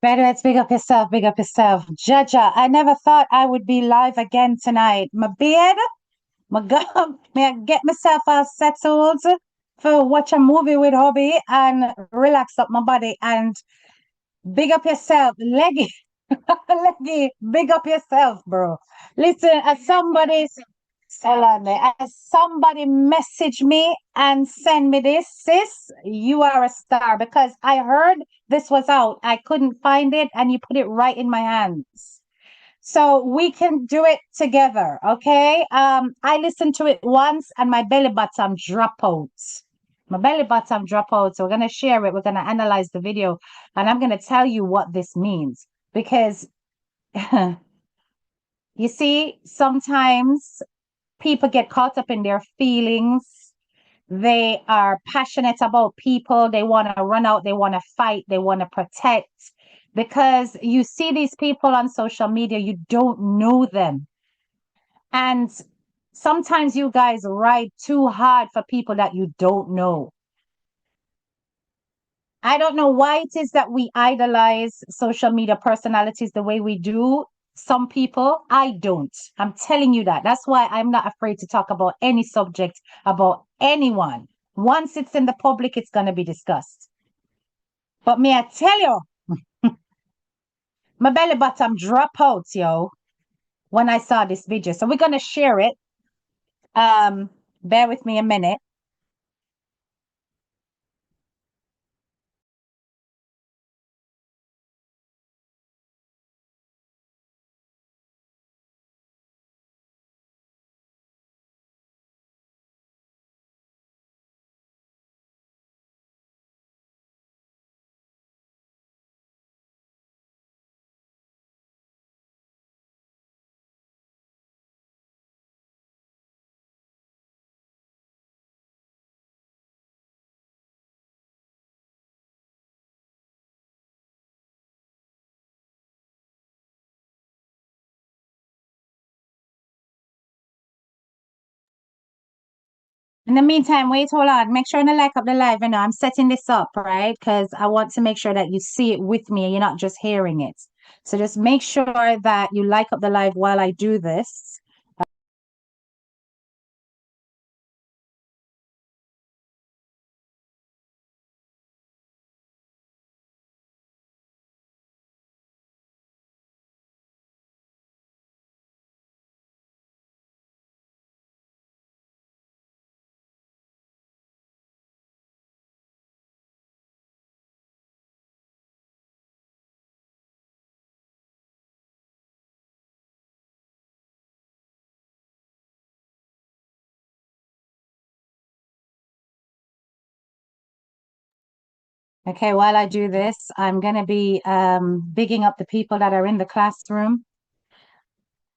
Better big up yourself, big up yourself. Jaja, I never thought I would be live again tonight. My beard, my gum, may I get myself all settled for watch a movie with hobby and relax up my body and big up yourself, leggy, leggy, big up yourself, bro. Listen, as somebody message me and send me this, sis, you are a star because I heard this was out. I couldn't find it and you put it right in my hands. So we can do it together, okay? I listened to it once and my belly button drop out. My belly button drop out. So we're gonna share it. We're gonna analyze the video, and I'm gonna tell you what this means because you see, sometimes people get caught up in their feelings. They are passionate about people. They want to run out, they want to fight, they want to protect. Because you see these people on social media, you don't know them. And sometimes you guys ride too hard for people that you don't know. I don't know why it is that we idolize social media personalities the way we do. Some people, I don't. I'm telling you that. That's why I'm not afraid to talk about any subject, about anyone. Once it's in the public, it's going to be discussed. But may I tell you, my belly bottom drop out, yo, when I saw this video. So we're going to share it. Bear with me a minute. In the meantime, wait, hold on. Make sure to like up the live. You know, I'm setting this up, right? Because I want to make sure that you see it with me and you're not just hearing it. So just make sure that you like up the live while I do this. Okay, while I do this, I'm going to be bigging up the people that are in the classroom.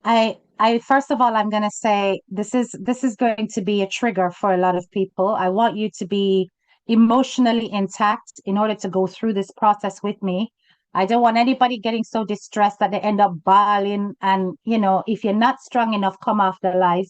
I first of all, I'm going to say this is going to be a trigger for a lot of people. I want you to be emotionally intact in order to go through this process with me. I don't want anybody getting so distressed that they end up bawling. And, if you're not strong enough, come off the life.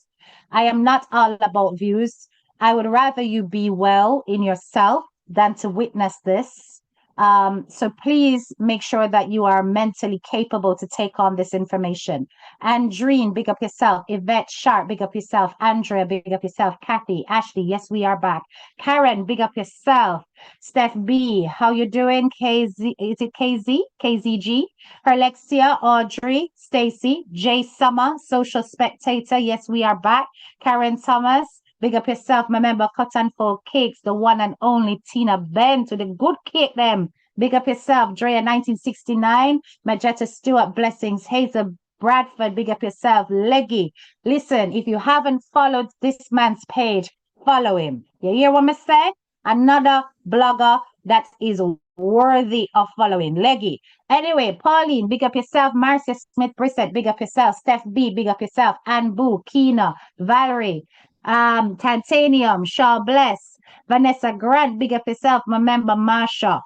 I am not all about views. I would rather you be well in yourself than to witness this. So please make sure that you are mentally capable to take on this information. Andreen, big up yourself. Yvette Sharp, big up yourself. Andrea, big up yourself. Kathy, Ashley, yes, we are back. Karen, big up yourself. Steph B, how you doing? KZ, is it KZ? KZG. Alexia, Audrey, Stacy, Jay Summer, Social Spectator, yes, we are back. Karen Thomas, big up yourself. Remember, Cotton Full Cakes, the one and only Tina Ben to the good cake them. Big up yourself. Drea 1969, Majetta Stewart, Blessings, Hazel Bradford, big up yourself. Leggy, listen, if you haven't followed this man's page, follow him. You hear what I say? Another blogger that is worthy of following. Leggy. Anyway, Pauline, big up yourself. Marcia Smith Brissett, big up yourself. Steph B, big up yourself. Ann Boo, Keena, Valerie, Titanium, Shaw Bless, Vanessa Grant, big up yourself. My member Marsha.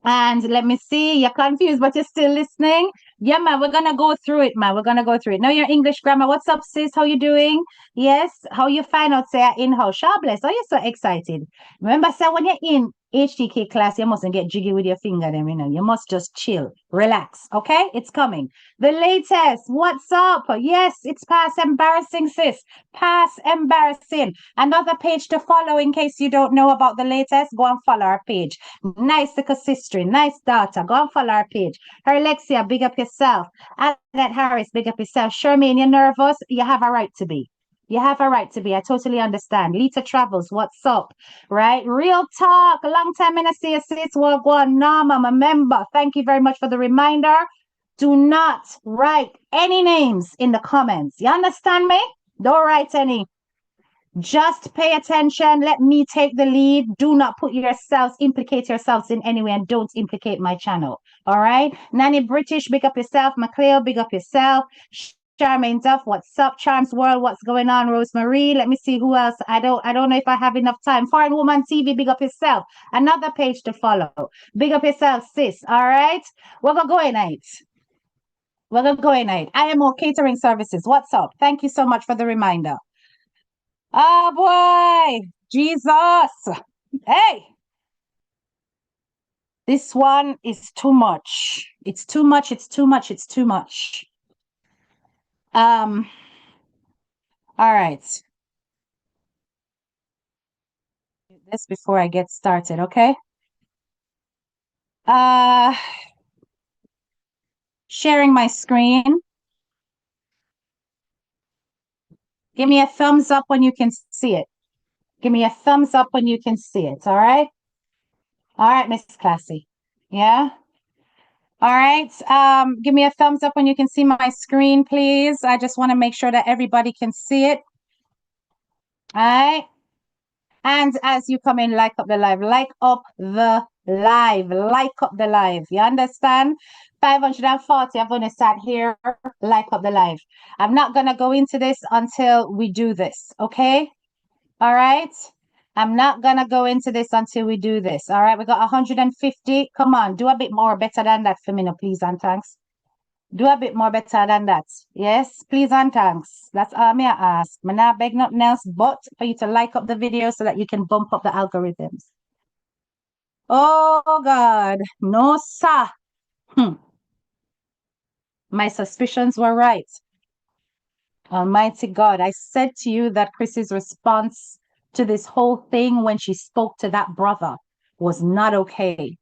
And let me see, you're confused, but you're still listening. Yeah, man, we're gonna go through it, man. We're gonna go through it. Know your English grammar. What's up, sis? How you doing? Yes. How you find out say in-house? Sure, bless. Oh, you're so excited. Remember, say when you're in HTK class, you mustn't get jiggy with your finger, them, you know. You must just chill, relax. Okay? It's coming. The latest. What's up? Yes, it's past embarrassing, sis. Past embarrassing. Another page to follow in case you don't know about the latest. Go and follow our page. Nice little sister, nice daughter. Go and follow our page. Her Alexia, big up yourself. Annette Harris, big up yourself. Charmaine, you're nervous. You have a right to be. You have a right to be. I totally understand. Lita Travels, what's up? Right? Real talk. Long time in a see you, sis. Well, go on. Norm, I'm a member. Thank you very much for the reminder. Do not write any names in the comments. You understand me? Don't write any. Just pay attention. Let me take the lead. Do not put yourselves, implicate yourselves in any way, and don't implicate my channel. All right. Nanny British, big up yourself. McLeod, big up yourself. Charmaine Duff, what's up? Charms World, what's going on? Rosemary, let me see who else. I don't know if I have enough time. Foreign Woman TV, big up yourself. Another page to follow. Big up yourself, sis. All right. We're gonna go in it. We're gonna go in it. IMO Catering Services. What's up? Thank you so much for the reminder. Oh boy, Jesus. Hey, this one is too much. It's too much. It's too much. It's too much. Um, all right. This before I get started, okay? Uh, sharing my screen. Give me a thumbs up when you can see it. Give me a thumbs up when you can see it, all right? All right, Miss Classy. Yeah? All right. Give me a thumbs up when you can see my screen, please. I just want to make sure that everybody can see it. All right. And as you come in, like up the live, like up the live, like up the live. You understand? 540, I'm going to start here, like up the live. I'm not going to go into this until we do this, okay? All right? I'm not going to go into this until we do this, all right? We got 150. Come on, do a bit more better than that for me, no, please and thanks. Do a bit more better than that. Yes, please and thanks. That's all me I ask. Me not beg nothing else but for you to like up the video so that you can bump up the algorithms. Oh God, no sir. My suspicions were right. Almighty God, I said to you that Chrissy's response to this whole thing when she spoke to that brother was not okay.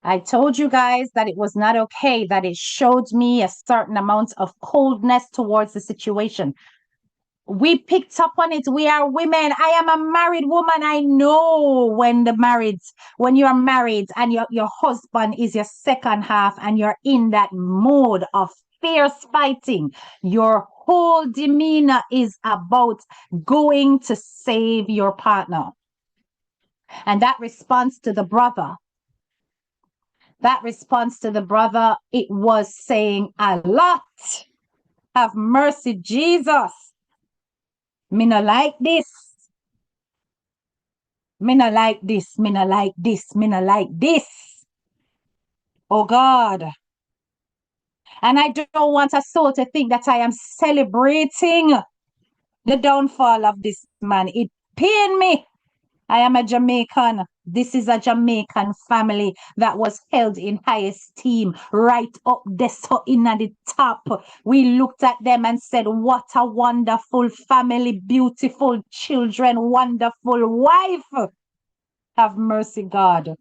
I told you guys that it was not okay, that it showed me a certain amount of coldness towards the situation. We picked up on it. We are women. I am a married woman. I know when you are married and your husband is your second half and you're in that mode of fierce fighting, your whole demeanor is about going to save your partner. And that response to the brother, it was saying a lot. Have mercy, Jesus. Me no like this. Me no like this. Me no like this. Me no like this. Oh God. And I don't want a soul to think that I am celebrating the downfall of this man. It pained me. I am a Jamaican. This is a Jamaican family that was held in high esteem, right up there, so in at the top. We looked at them and said, what a wonderful family, beautiful children, wonderful wife. Have mercy, God.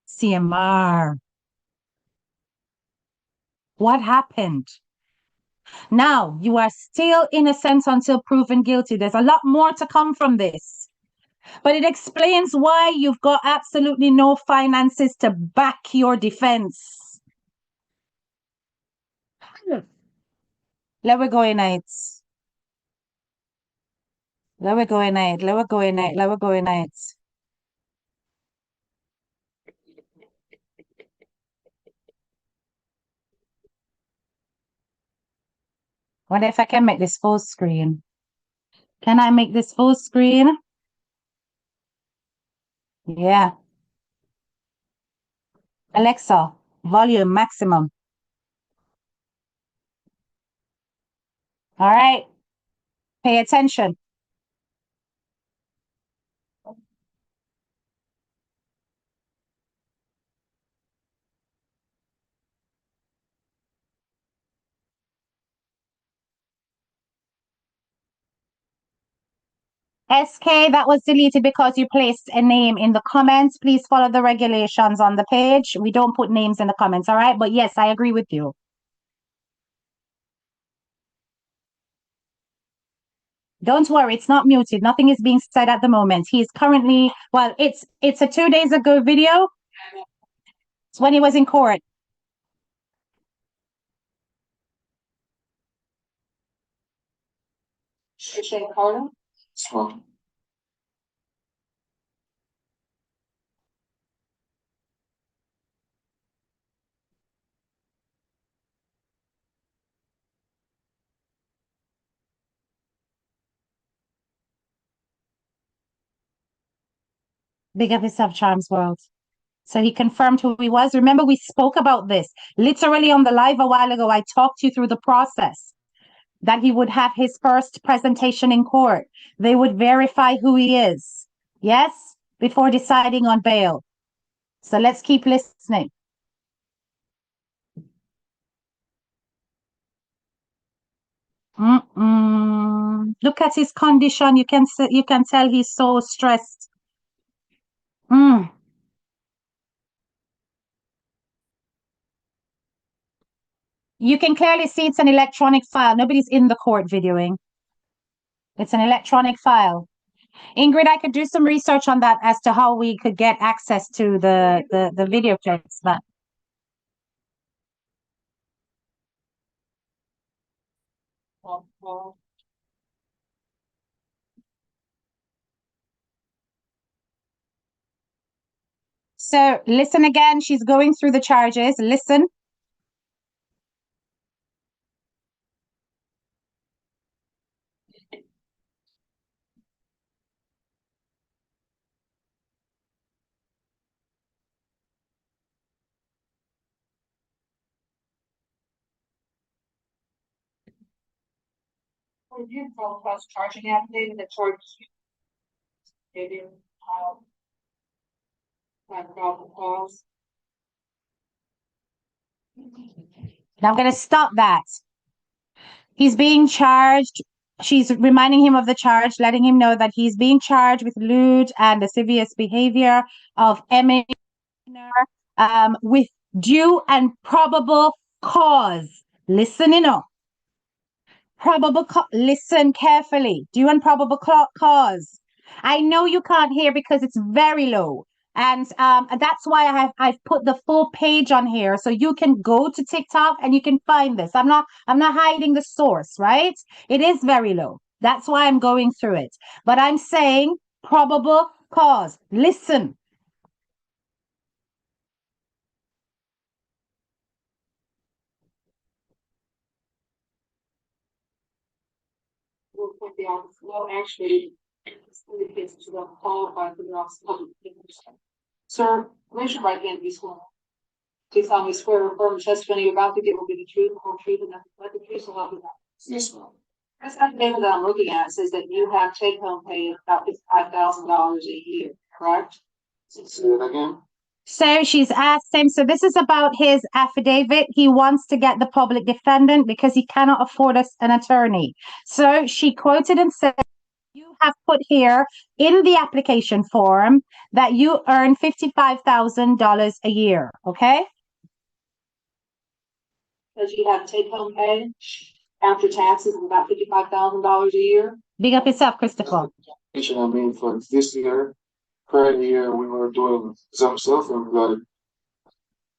Cmr. What happened? Now, you are still innocent until proven guilty. There's a lot more to come from this. But it explains why you've got absolutely no finances to back your defense. Let me go in it. Let me go in it. Let me go in it. Let me go in it. Wonder if I can make this full screen. Can I make this full screen? Yeah. Alexa, volume maximum. All right. Pay attention. SK, that was deleted because you placed a name in the comments. Please follow the regulations on the page. We don't put names in the comments, all right? But yes, I agree with you. Don't worry, it's not muted. Nothing is being said at the moment. He's currently, well, it's a 2 days ago video. It's when he was in court. Big up yourself, Charms World. So he confirmed who he was. Remember, we spoke about this literally on the live a while ago. I talked you through the process that he would have his first presentation in court. They would verify who he is. Yes, before deciding on bail. So let's keep listening. Look at his condition. You can tell he's so stressed. You can clearly see it's an electronic file. Nobody's in the court videoing. It's an electronic file. Ingrid, I could do some research on that as to how we could get access to the video clips. But so listen again. She's going through the charges. Listen. Charging affidavit that charges you. Now I'm going to stop that. He's being charged. She's reminding him of the charge, letting him know that he's being charged with lewd and lascivious behavior of Emma with due and probable cause. Listening up. Listen carefully. Due and probable cause. I know you can't hear because it's very low. And that's why I've put the full page on here so you can go to TikTok and you can find this. I'm not hiding the source, right? It is very low. That's why I'm going through it. But I'm saying probable cause. Listen. Well, actually, indicates that you don't qualify for the office of public defender. Sir, raise your right hand, be sworn. Please solemnly swear or affirm the testimony you're about to give will be the truth, the whole truth, and nothing but the truth, so help you God. Yes, ma'am. This affidavit that I'm looking at says that you have take-home pay of about $55,000 a year, correct? Say it again. So she's asked him, so this is about his affidavit. He wants to get the public defendant because he cannot afford us an attorney. So she quoted and said, you have put here in the application form that you earn $55,000 a year, okay? Does you have take-home pay after taxes of about $55,000 a year? Big up yourself, Christopher. I mean, for this year, current year, we were doing some stuff, and I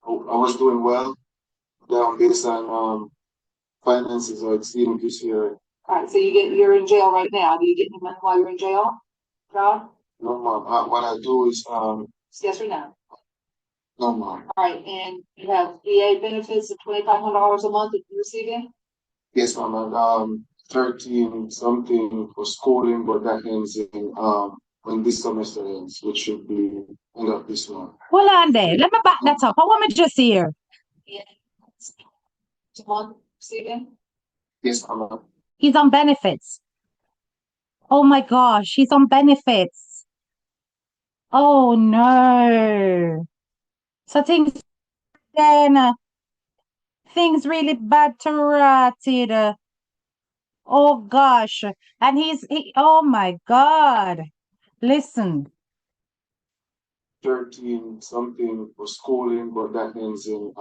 was doing well. Down based on finances are exceeding this year. All right, so you're in jail right now. Do you get any money while you're in jail, John? No, mom. What I do is yes or no? No, mom. All right, and you have VA benefits of $2,500 a month that you're receiving? Yes, mom. 13 something for schooling, but that ends in when this semester ends, which should be end of this month. Hold on there. Let me back that up. I want me just hear. Yes, I'm He's on benefits. Oh my gosh, he's on benefits. Oh no. So things really bad to Ratted. Oh gosh. And oh my God. Listen. 13 something for schooling, but that ends in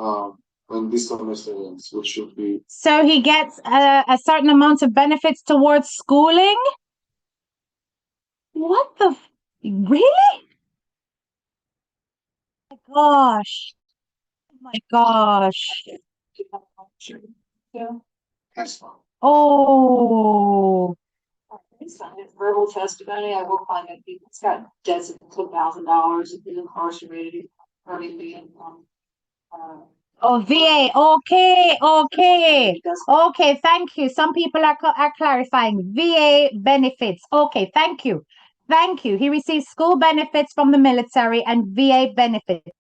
when this semester ends, which should be. So he gets a certain amount of benefits towards schooling? What the really? Oh my gosh. Oh my gosh. That's fine. Oh. Based on his verbal testimony, I will find that he's got debts of $2,000 if he's incarcerated, currently Oh, VA. Okay, okay. Okay, thank you. Some people are clarifying VA benefits. Okay, thank you. Thank you. He receives school benefits from the military and VA benefits.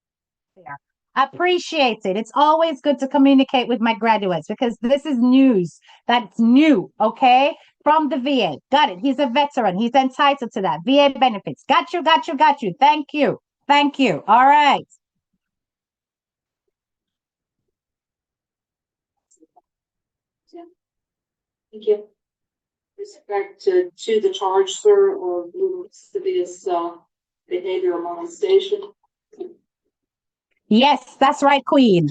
Appreciate it. It's always good to communicate with my graduates because this is news that's new, okay? From the VA. Got it. He's a veteran. He's entitled to that. VA benefits. Got you, got you, got you. Thank you. Thank you. All right. thank you. Respect to the charge, sir, of lascivious behavior molestation. Yes, that's right, Queen.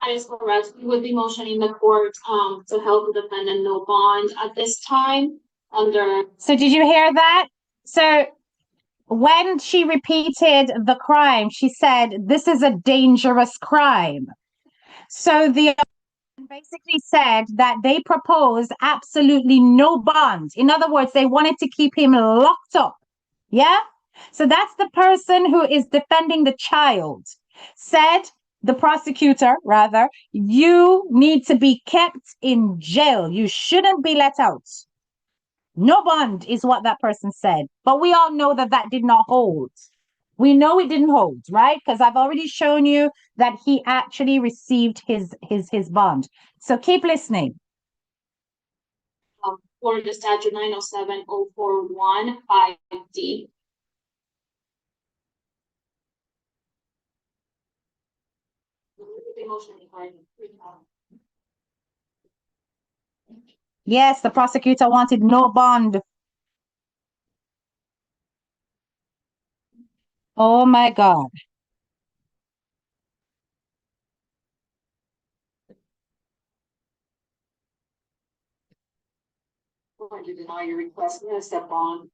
Cmr'S, we would be motioning the court to help the defendant no bond at this time under. So did you hear that? So when she repeated the crime, she said, "This is a dangerous crime." So the basically said that they proposed absolutely no bond. In other words, they wanted to keep him locked up. Yeah? So that's the person who is defending the child. Said the prosecutor, rather, you need to be kept in jail. You shouldn't be let out. No bond is what that person said. But we all know that that did not hold. We know it didn't hold, right? Because I've already shown you that he actually received his bond. So keep listening. Florida statute 907-041 5D. Yes, the prosecutor wanted no bond. Oh my God. Going to deny your request and step on.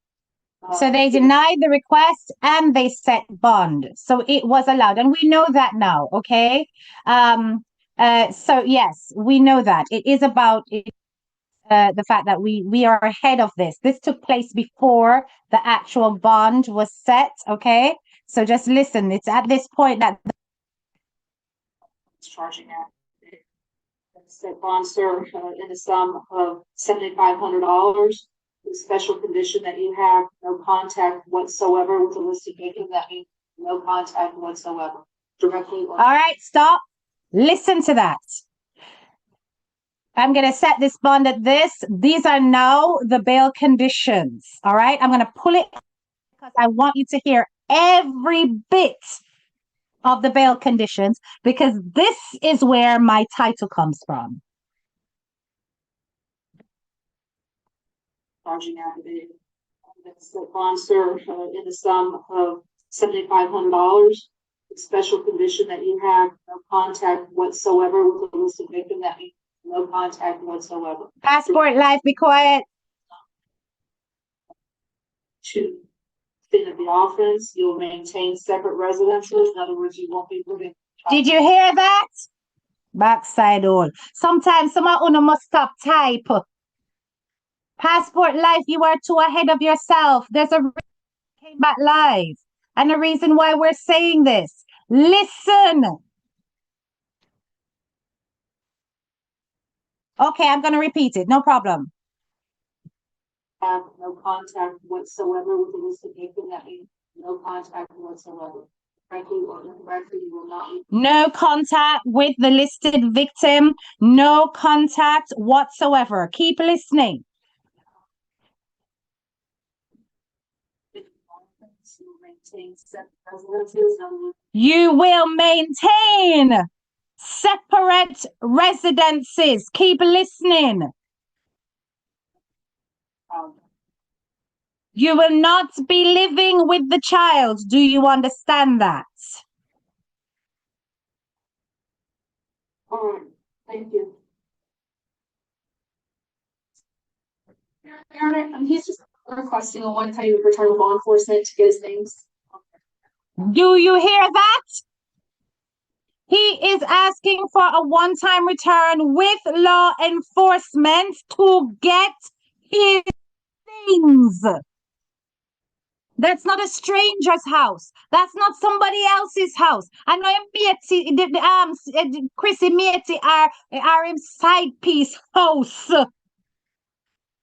So they denied the request and they set bond. So it was allowed. And we know that now, okay? So yes, we know that. It is about the fact that we are ahead of this. This took place before the actual bond was set, okay? So just listen, it's at this point that Charging at set bond, sir, in the sum of $7,500. The special condition that you have no contact whatsoever with a listed victim. That means no contact whatsoever, directly. All right, stop. Listen to that. I'm going to set this bond at this. These are now the bail conditions. All right, I'm going to pull it because I want you to hear every bit of the bail conditions because this is where my title comes from. Charging affidavit. Set bond, sir, in the sum of $7,500. The special condition that you have no contact whatsoever with a listed victim. That means no contact whatsoever. Passport life, be quiet. Two. Of the offense, you'll maintain separate residences. In other words, you won't be living. Did you hear that? Backside all. Sometimes some of you must stop type. Passport life, you are too ahead of yourself. There's a reason I came back live. And the reason why we're saying this. Listen. Okay, I'm going to repeat it. No problem. have no contact whatsoever with the listed victim, that means no contact whatsoever. Directly or indirectly, you will not be. No contact with the listed victim. No contact whatsoever. Keep listening. You will maintain separate residences. Keep listening. You will not be living with the child. Do you understand that? All right, thank you. Your Honor, he's just requesting a one-time return of law enforcement to get his things. Do you hear that? He is asking for a one-time return with law enforcement to get his things. That's not a stranger's house. That's not somebody else's house. I know Chrissy Matey are in side piece house.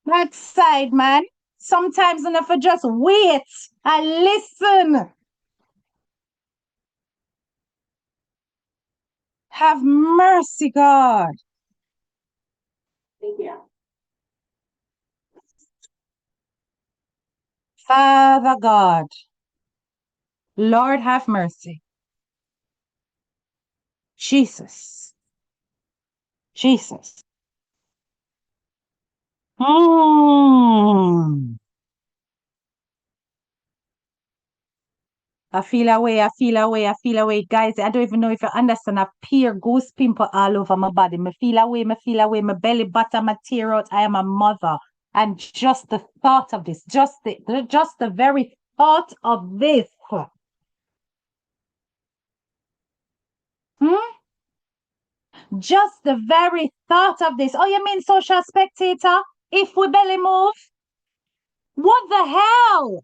That side, man. Sometimes enough for just wait and listen. Have mercy, God. Thank you. Father God. Lord, have mercy. Jesus. Jesus. I feel away, I feel away, I feel away. Guys, I don't even know if you understand. I peer goose pimple all over my body. I feel away, I feel away. My belly button, my tear out. I am a mother. And just the thought of this, just the very thought of this. Just the very thought of this. Oh, you mean social spectator? If we belly move? What the hell?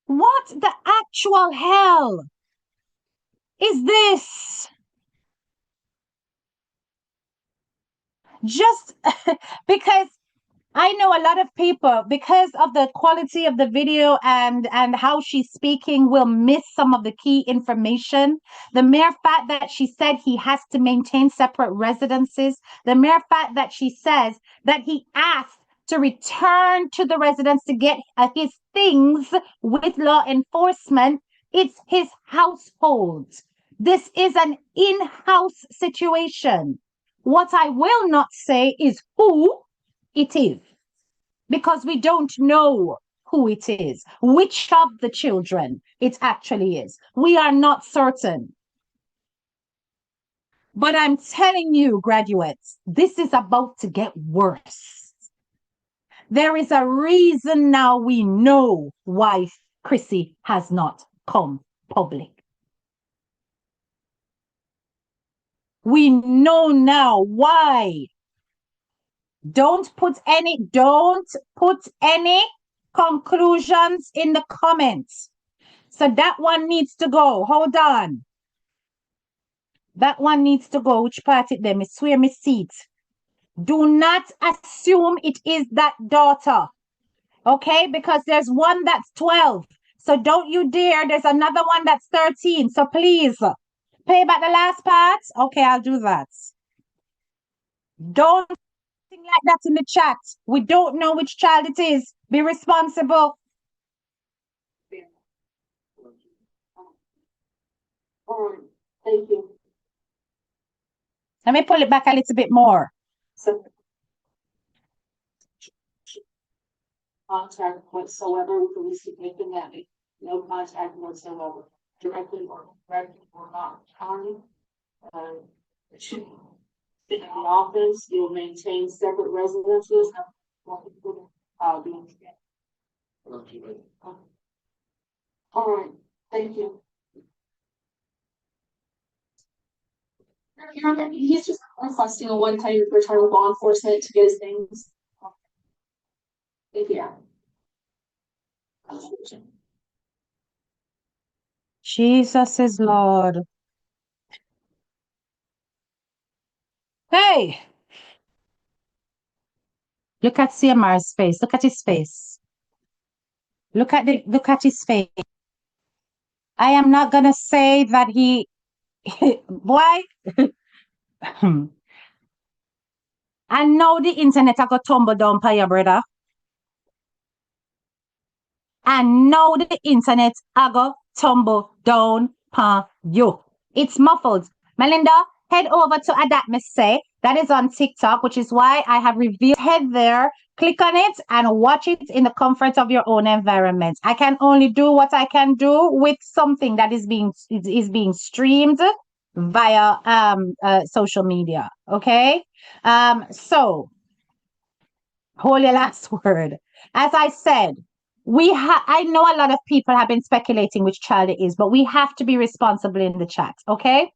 What the actual hell is this? Just because I know a lot of people, because of the quality of the video and how she's speaking, will miss some of the key information. The mere fact that she said he has to maintain separate residences, the mere fact that she says that he asked to return to the residence to get his things with law enforcement, it's his household. This is an in-house situation. What I will not say is who it is, because we don't know who it is, which of the children it actually is. We are not certain. But I'm telling you, graduates, this is about to get worse. There is a reason now we know why Chrissy has not come public. We know now why. Don't put any conclusions in the comments. So that one needs to go. Hold on. That one needs to go. Which part it them? I swear me seat. Do not assume it is that daughter. Okay? Because there's one that's 12. So don't you dare. There's another one that's 13. So please pay back the last part. Okay, I'll do that. Don't like that in the chat. We don't know which child it is. Be responsible. Thank you. Let me pull it back a little bit more. So, contact whatsoever with the listed victim, that means no contact whatsoever, directly or not county. It should be in the office, you'll maintain separate residences. All right, thank you. Your Honor, he's just requesting a one-time return of law enforcement to get his things. Thank you. Jesus is Lord. Hey! Look at Cmr'S face. Look at his face. Look at his face. I am not gonna say that he boy. I know the internet I got tumble down by your brother. I know the internet I got tumble down by you. It's muffled. Melinda, head over to Adapt Me Say. That is on TikTok, which is why I have revealed. Head there, click on it, and watch it in the comfort of your own environment. I can only do what I can do with something that is being streamed via social media. Okay. So hold your last word. As I said, I know a lot of people have been speculating which child it is, but we have to be responsible in the chat. Okay.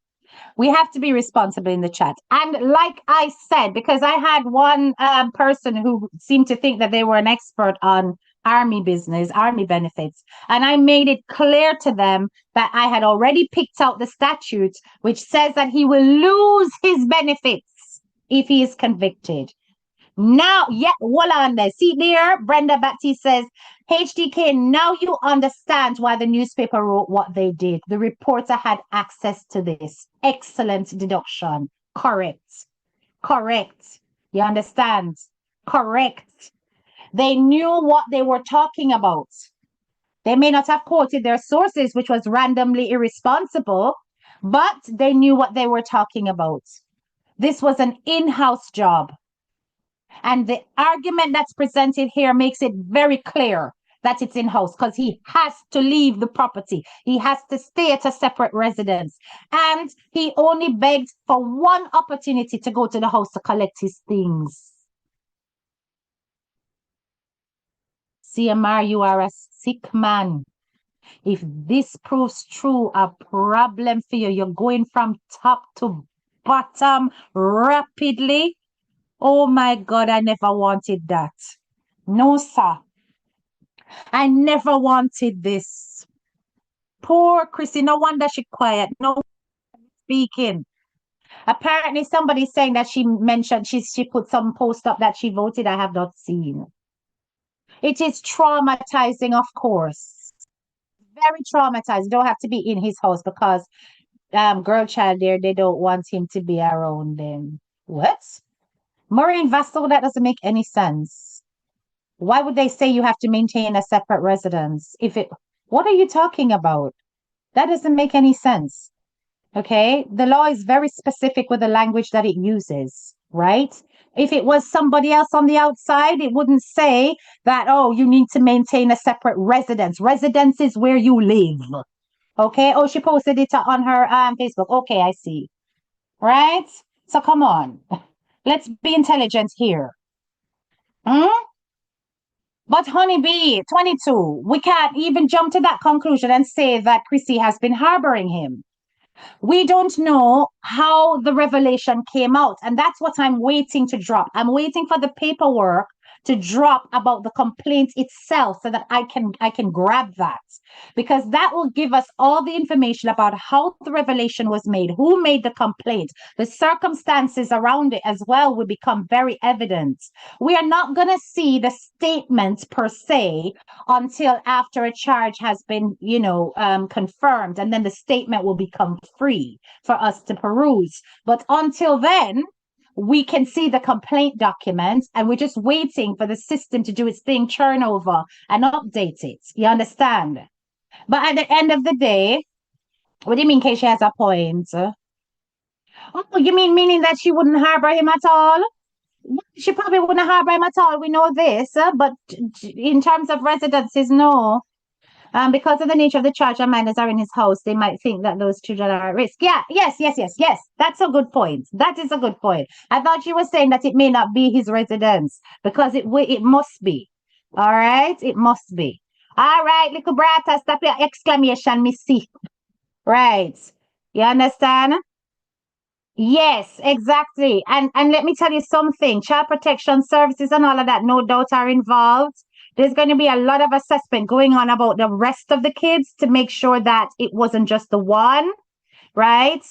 We have to be responsible in the chat. And like I said, because I had one person who seemed to think that they were an expert on army business, army benefits. And I made it clear to them that I had already picked out the statute, which says that he will lose his benefits if he is convicted. Now, yeah, hold on there. See there, Brenda Baptiste says, HDK, now you understand why the newspaper wrote what they did. The reporter had access to this. Excellent deduction. Correct. Correct. You understand? Correct. They knew what they were talking about. They may not have quoted their sources, which was randomly irresponsible, but they knew what they were talking about. This was an in-house job. And the argument that's presented here makes it very clear that it's in-house because he has to leave the property. He has to stay at a separate residence. And he only begged for one opportunity to go to the house to collect his things. Cmr, you are a sick man. If this proves true, a problem for you, you're going from top to bottom rapidly. Oh my God, I never wanted that. No, sir. I never wanted this. Poor Chrissy, no wonder she quiet. No speaking. Apparently somebody's saying that she mentioned she put some post up that she voted. I have not seen. It is traumatizing, of course. Very traumatizing. You don't have to be in his house because girl child there, they don't want him to be around them. What? Maureen Vastal, that doesn't make any sense. Why would they say you have to maintain a separate residence? What are you talking about? That doesn't make any sense. Okay. The law is very specific with the language that it uses, right? If it was somebody else on the outside, it wouldn't say that, oh, you need to maintain a separate residence. Residence is where you live. Okay. Oh, she posted it on her Facebook. Okay, I see. Right? So come on. Let's be intelligent here. But honeybee, 22, we can't even jump to that conclusion and say that Chrissy has been harboring him. We don't know how the revelation came out. And that's what I'm waiting to drop. I'm waiting for the paperwork to drop about the complaint itself so that I can grab that, because that will give us all the information about how the revelation was made, who made the complaint, the circumstances around it as well will become very evident. We are not going to see the statement per se until after a charge has been, confirmed, and then the statement will become free for us to peruse. But until then, we can see the complaint document, and we're just waiting for the system to do its thing, turn over and update it. You understand? But at the end of the day, what do you mean, Keisha has a point? Oh, you meaning that she wouldn't harbor him at all? She probably wouldn't harbor him at all. We know this, but in terms of residences, no. Because of the nature of the charge and minors are in his house, they might think that those children are at risk. Yeah, yes. That's a good point. That is a good point. I thought you were saying that it may not be his residence, because it must be. All right, it must be. All right, little brata, stop your exclamation, missy. Right. You understand? Yes, exactly. And let me tell you something. Child protection services and all of that, no doubt, are involved. There's going to be a lot of assessment going on about the rest of the kids to make sure that it wasn't just the one, right?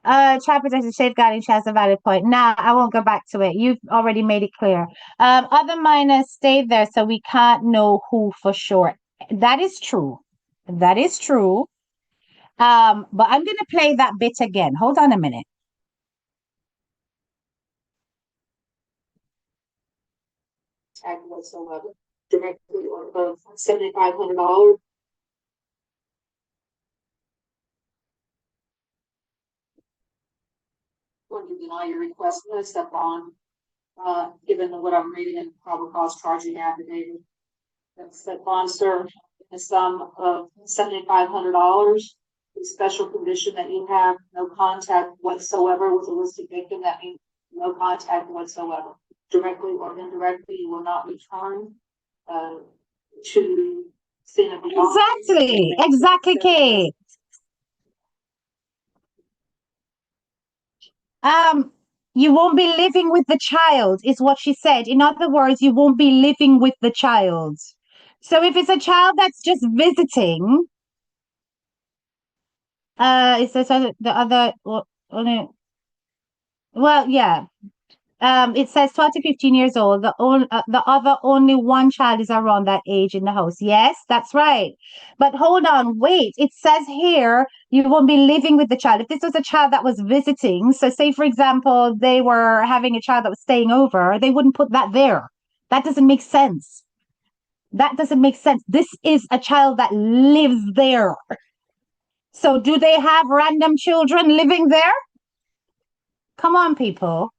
Child protection safeguarding, she has a valid point. Nah, I won't go back to it. You've already made it clear. Other minors stay there, so we can't know who for sure. That is true. That is true. But I'm gonna play that bit again. Hold on a minute. Tag whatsoever, directly or of $7,500. Going to deny your request, I'm gonna step on, given what I'm reading in probable cause charging affidavit. That's that bond served a sum of $7,500. The special condition that you have no contact whatsoever with a listed victim, that means no contact whatsoever. Directly or indirectly, you will not return to scene of the Exactly, Kate. You won't be living with the child, is what she said. In other words, you won't be living with the child. So if it's a child that's just visiting, it says the other, well, yeah. It says 12 to 15 years old. The other only one child is around that age in the house. Yes, that's right. But hold on, wait. It says here you won't be living with the child. If this was a child that was visiting, so say for example, they were having a child that was staying over, they wouldn't put that there. That doesn't make sense. That doesn't make sense. This is a child that lives there. So do they have random children living there? Come on, people.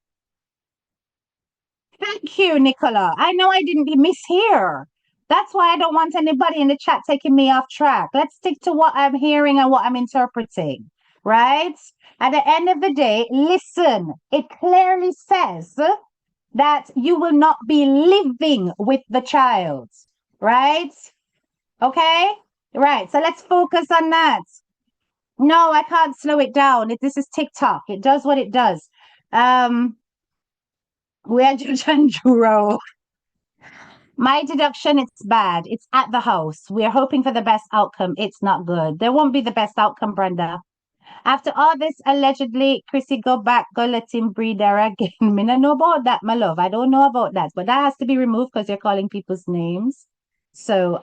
Thank you, Nicola. I know I didn't mishear. That's why I don't want anybody in the chat taking me off track. Let's stick to what I'm hearing and what I'm interpreting, right? At the end of the day, listen, it clearly says that you will not be living with the child, right? Okay? Right. So let's focus on that. No, I can't slow it down. This is TikTok. It does what it does. We are Judge and Juro. My deduction, it's bad. It's at the house. We're hoping for the best outcome. It's not good. There won't be the best outcome, Brenda. After all this, allegedly, Chrissy go back, go let him breed there again. Me no know about that, my love. I don't know about that. But that has to be removed because you're calling people's names. So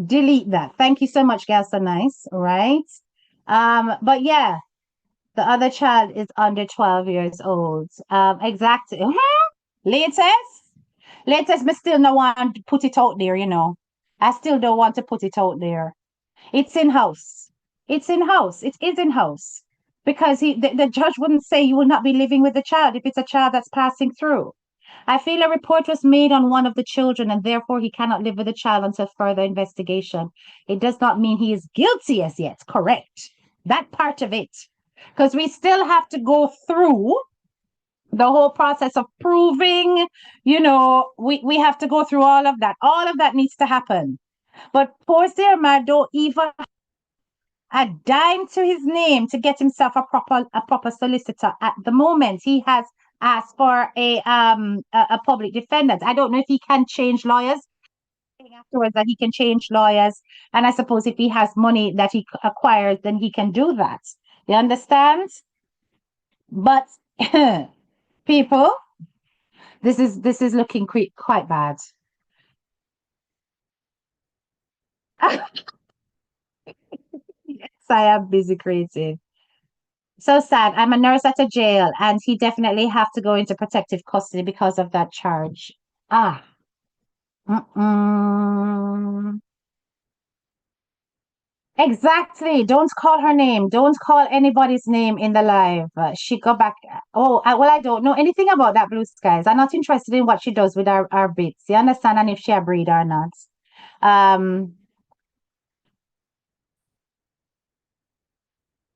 delete that. Thank you so much, girl. So nice. All right. But yeah, the other child is under 12 years old. Exactly. Latest, me still no want to put it out there, you know. I still don't want to put it out there. It's in house. It's in house. It is in house. Because the judge wouldn't say you will not be living with the child if it's a child that's passing through. I feel a report was made on one of the children and therefore he cannot live with the child until further investigation. It does not mean he is guilty as yet. Correct. That part of it. Because we still have to go through the whole process of proving, you know, we have to go through all of that. All of that needs to happen. But poor Zerma don't even a dime to his name to get himself a proper solicitor. At the moment, he has asked for a public defendant. I don't know if he can change lawyers. Afterwards, that he can change lawyers, and I suppose if he has money that he acquires, then he can do that. You understand? But people, this is looking quite bad. Yes, I am busy creative. So sad. I'm a nurse at a jail, and he definitely have to go into protective custody because of that charge. Ah. Mm-mm. Exactly. Don't call her name. Don't call anybody's name in the live. She go back. Oh, well, I don't know anything about that Blue Skies. I'm not interested in what she does with our bits. You understand? And if she a breed or not. Um,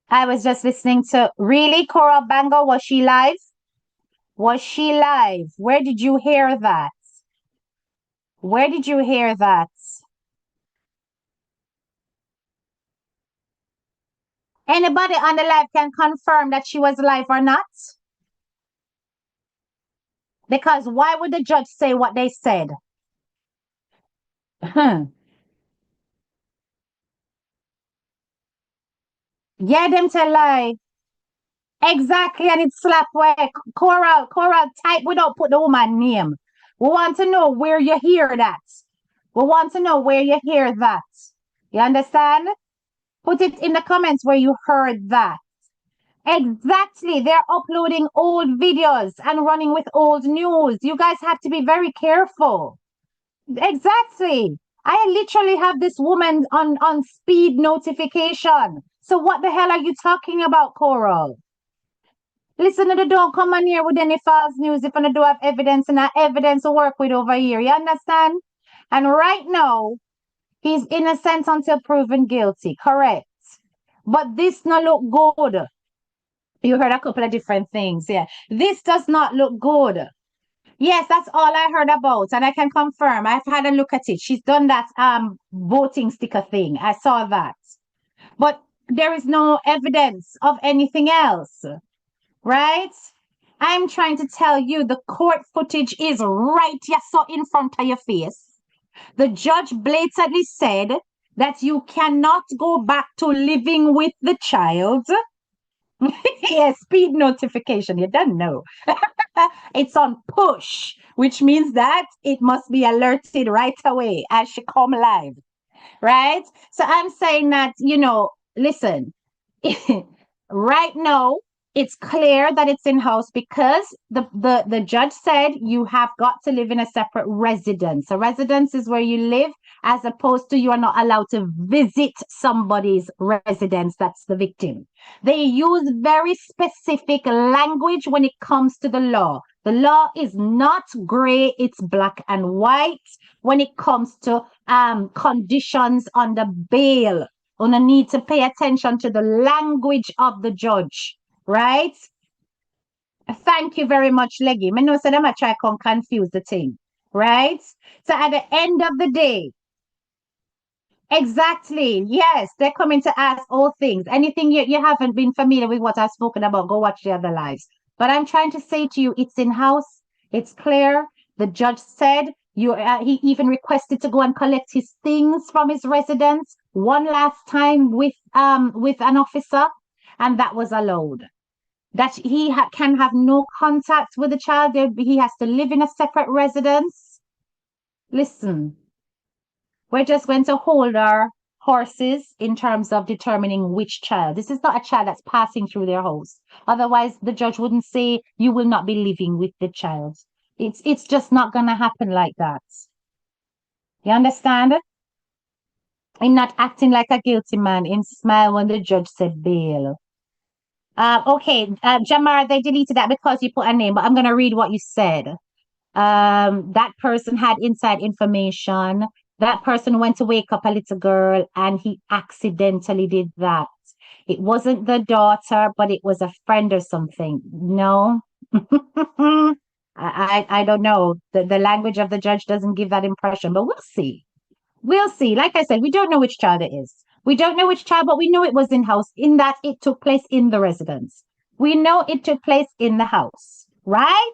I was just listening to really Cora Bango. Was she live? Was she live? Where did you hear that? Where did you hear that? Anybody on the live can confirm that she was live or not? Because why would the judge say what they said? Yeah, them tell lie. Exactly, and it's slap where Coral type. We don't put the woman name. We want to know where you hear that. We want to know where you hear that. You understand? Put it in the comments where you heard that. Exactly. They're uploading old videos and running with old news. You guys have to be very careful. Exactly. I literally have this woman on speed notification. So what the hell are you talking about, Coral? Listen, you don't come on here with any false news if you don't have evidence and evidence to work with over here. You understand? And right now, he's innocent until proven guilty. Correct. But this not look good. You heard a couple of different things. Yeah. This does not look good. Yes, that's all I heard about. And I can confirm. I've had a look at it. She's done that voting sticker thing. I saw that. But there is no evidence of anything else. Right? I'm trying to tell you the court footage is right you saw in front of your face. The judge blatantly said that you cannot go back to living with the child. Yeah, speed notification. You don't know. It's on push, which means that it must be alerted right away as she come live. Right? So I'm saying that, listen, right now, it's clear that it's in-house because the judge said you have got to live in a separate residence. A residence is where you live, as opposed to you are not allowed to visit somebody's residence that's the victim. They use very specific language when it comes to the law. The law is not gray, it's black and white when it comes to conditions under bail. You need to pay attention to the language of the judge, right? Thank you very much, Leggy. I know that I'm going to try to confuse the thing, right? So at the end of the day, exactly, yes, they're coming to ask all things. Anything you haven't been familiar with what I've spoken about, go watch the other lives. But I'm trying to say to you, it's in-house, it's clear. The judge said he even requested to go and collect his things from his residence one last time with an officer, and that was allowed. That he can have no contact with the child. He has to live in a separate residence. Listen, we're just going to hold our horses in terms of determining which child. This is not a child that's passing through their house. Otherwise, the judge wouldn't say you will not be living with the child. It's just not going to happen like that. You understand? In not acting like a guilty man, in smile when the judge said bail. Okay, Jamar, they deleted that because you put a name, but I'm going to read what you said. That person had inside information. That person went to wake up a little girl and he accidentally did that. It wasn't the daughter, but it was a friend or something. No. I don't know. The language of the judge doesn't give that impression, but we'll see. We'll see. Like I said, we don't know which child it is. We don't know which child, but we know it was in-house in that it took place in the residence. We know it took place in the house, right?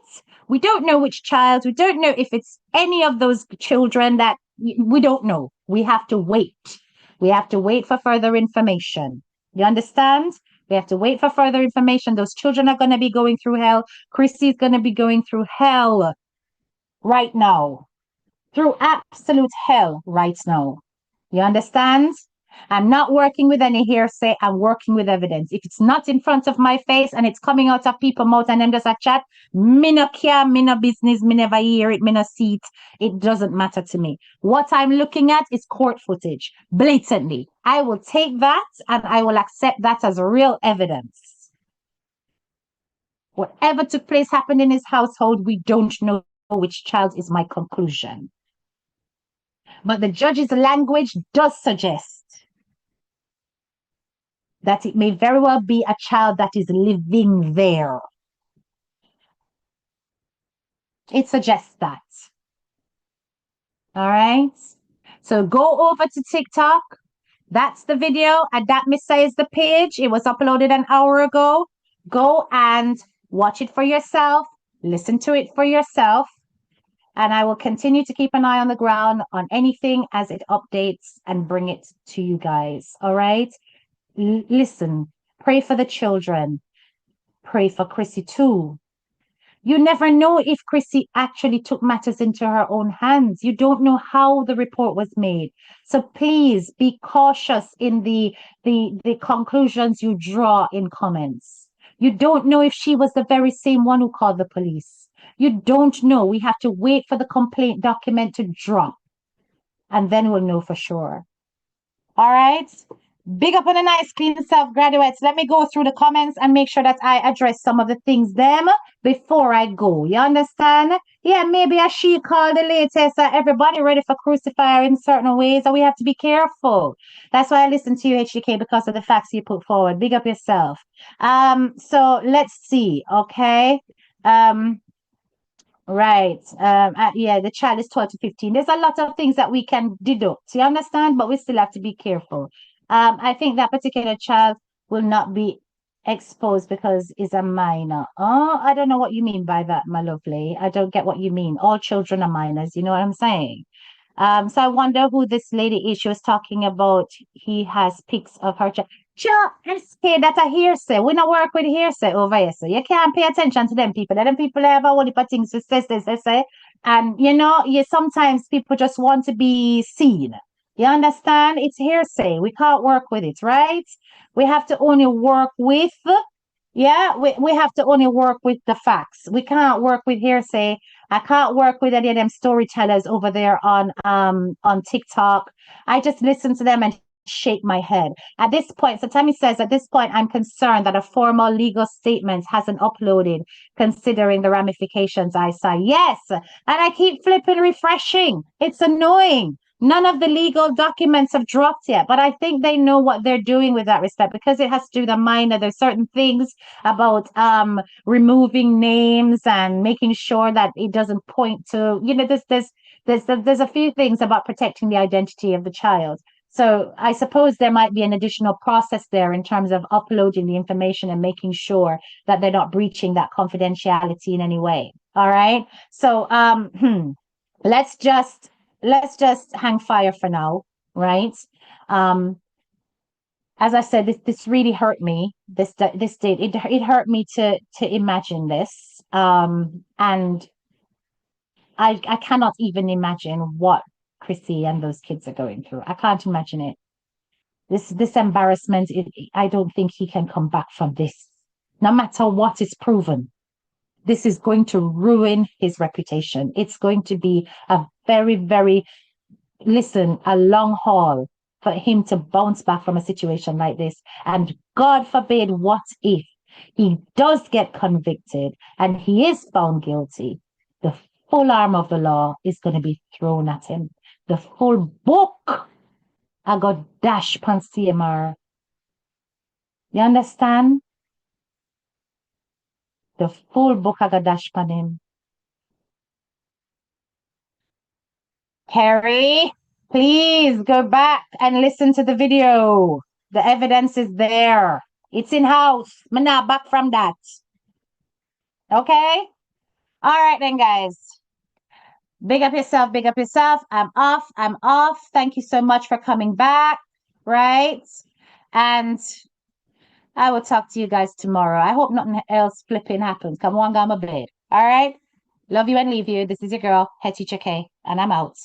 We don't know which child. We don't know if it's any of those children that we don't know. We have to wait. We have to wait for further information. You understand? We have to wait for further information. Those children are going to be going through hell. Christy's going to be going through hell right now. Through absolute hell right now. You understand? I'm not working with any hearsay. I'm working with evidence. If it's not in front of my face and it's coming out of people's mouth and them just a chat, me no care, me no business, me never hear it, me no see it. It doesn't matter to me. What I'm looking at is court footage, blatantly. I will take that and I will accept that as real evidence. Whatever took place happened in his household, we don't know which child is my conclusion. But the judge's language does suggest that it may very well be a child that is living there. It suggests that. All right. So go over to TikTok. That's the video. And that is the page. It was uploaded an hour ago. Go and watch it for yourself. Listen to it for yourself. And I will continue to keep an eye on the ground on anything as it updates and bring it to you guys. All right. Listen, pray for the children. pray for Chrissy too. You never know if Chrissy actually took matters into her own hands. You don't know how the report was made. So please be cautious in the conclusions you draw in comments. You don't know if she was the very same one who called the police. You don't know. We have to wait for the complaint document to drop, and then we'll know for sure. All right. Big up on a nice clean self, graduates. Let me go through the comments and make sure that I address some of the things them before I go. You understand? Yeah, maybe a she called the latest. Everybody ready for crucifier in certain ways, and we have to be careful. That's why I listen to you, HDK, because of the facts you put forward. Big up yourself. So let's see. Okay. Right. Yeah, the child is 12 to 15. There's a lot of things that we can deduct. You understand? But we still have to be careful. I think that particular child will not be exposed because is a minor. Oh, I don't know what you mean by that, my lovely. I don't get what you mean. All children are minors. You know what I'm saying? So I wonder who this lady is. She was talking about he has pics of her child. Sure, SK, that a hearsay. We don't work with hearsay over here. So you can't pay attention to them people. Them people have a whole heap of things to say. And you know, sometimes people just want to be seen. You understand? It's hearsay. We can't work with it, right? We have to only work with, yeah, we have to only work with the facts. We can't work with hearsay. I can't work with any of them storytellers over there on TikTok. I just listen to them and shake my head. At this point, so Tammy says, at this point, I'm concerned that a formal legal statement hasn't uploaded, considering the ramifications I saw. Yes, and I keep flipping refreshing. It's annoying. None of the legal documents have dropped yet, but I think they know what they're doing with that respect because it has to do with the minor. There's certain things about removing names and making sure that it doesn't point to, you know, there's a few things about protecting the identity of the child. So I suppose there might be an additional process there in terms of uploading the information and making sure that they're not breaching that confidentiality in any way. All right. So let's just hang fire for now, right? As I said, this really hurt me. This did it hurt me to imagine this. And I cannot even imagine what Chrissy and those kids are going through. I can't imagine it. This embarrassment, I don't think he can come back from this. No matter what is proven, this is going to ruin his reputation. It's going to be a very, very, a long haul for him to bounce back from a situation like this. And God forbid, what if he does get convicted and he is found guilty? The full arm of the law is going to be thrown at him. The full book I got dash pan Cmr. You understand? The full book I got dash pan him. Harry, please go back and listen to the video. The evidence is there. It's in house. I'm not back from that. Okay? All right then, guys. Big up yourself, big up yourself. I'm off. Thank you so much for coming back, right? And I will talk to you guys tomorrow. I hope nothing else flipping happens. Come on, go my bed. All right? Love you and leave you. This is your girl, Head Teacher K, and I'm out.